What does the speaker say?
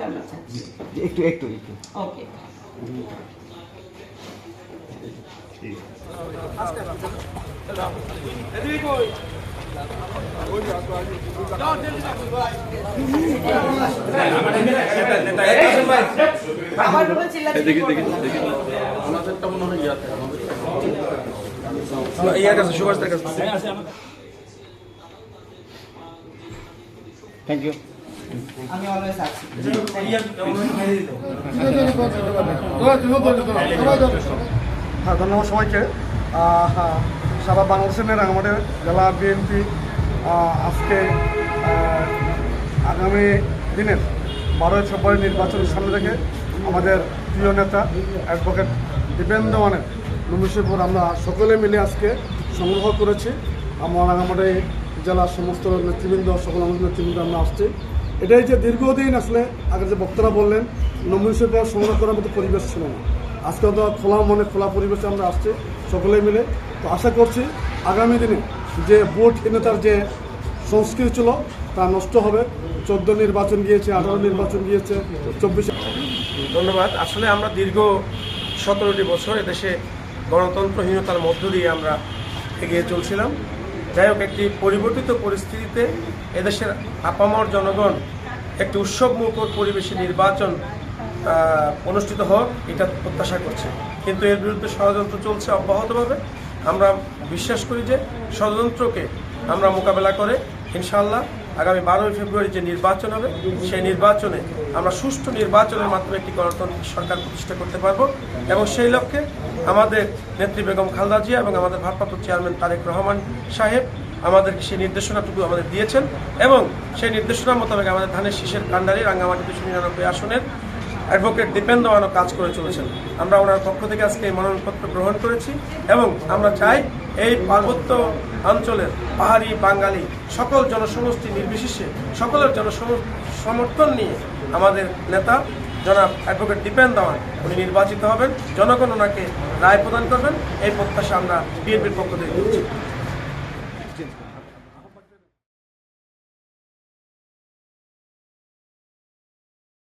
জানতে চাচ্ছি। একটু একটু একটু ওকে, আমার রুমে চিল্লাচিল্লি করবেন না। Thank you. আমি অলওয়েজ আছি। হ্যাঁ, ধন্যবাদ সবাইকে। সারা বাংলাদেশের আমাদের জেলা বিএনপি আজকে আগামী দিনের 12ই ফেব্রুয়ারি নির্বাচনের সামনে রেখে আমাদের প্রিয় নেতা অ্যাডভোকেট দীপেন্দ্র মানের নমিশনপুর আমরা সকলে মিলে আজকে সংগ্রহ করেছি। আমাদের জেলার সমস্ত নেতৃবৃন্দ, সকল আমাদের নেতৃবৃন্দ আমরা আসছি। এটাই যে দীর্ঘদিন আসলে আগে যে বক্তারা বললেন নমিশনপুর সংগ্রহ করার মতো পরিবেশ ছিল না। আজকে তো খোলা মনে খোলা পরিবেশে আমরা আসছি সকলে মিলে। তো আশা করছি আগামী দিনে যে ভোটহীনতার যে সংস্কৃতি ছিল তা নষ্ট হবে। 14 নির্বাচন গিয়েছে, 18 নির্বাচন গিয়েছে, 24। ধন্যবাদ। আসলে আমরা দীর্ঘ 17টি বছর এদেশে গণতন্ত্রহীনতার মধ্য দিয়ে আমরা এগিয়ে চলছিলাম। যাই হোক, একটি পরিবর্তিত পরিস্থিতিতে এদেশের আপামর জনগণ একটি উৎসবমুখর পরিবেশে নির্বাচন অনুষ্ঠিত হোক এটা প্রত্যাশা করছে, কিন্তু এর বিরুদ্ধে ষড়যন্ত্র চলছে অব্যাহতভাবে। আমরা বিশ্বাস করি যে ষড়যন্ত্রকে আমরা মোকাবেলা করে ইনশাআল্লাহ আগামী 12ই ফেব্রুয়ারি যে নির্বাচন হবে সেই নির্বাচনে আমরা সুষ্ঠু নির্বাচনের মাধ্যমে একটি গণতান্ত্রিক সরকার প্রতিষ্ঠা করতে পারব এবং সেই লক্ষ্যে আমাদের নেত্রী বেগম খালেদা জিয়া এবং আমাদের ভারপ্রাপ্ত চেয়ারম্যান তারেক রহমান সাহেব আমাদেরকে সেই নির্দেশনাটুকু আমাদের দিয়েছেন এবং সেই নির্দেশনা মোতাবেক আমাদের ধানের শীষের কান্ডারি রাঙ্গামাটি 299 আসনের অ্যাডভোকেট দীপেন্দ্র মানও কাজ করে চলেছেন। আমরা ওনার পক্ষ থেকে আজকে এই মনোনয়নপত্র গ্রহণ করেছি এবং আমরা চাই এই পার্বত্য অঞ্চলের পাহাড়ি বাঙালি সকল জনসমষ্টি নির্বিশেষে সকলের সমর্থন নিয়ে আমাদের নেতা জনাব অ্যাডভোকেট দীপেন্দ্র মান উনি নির্বাচিত হবেন, জনগণ ওনাকে রায় প্রদান করবেন, এই প্রত্যাশা আমরা বিএনপির পক্ষ থেকে করছি।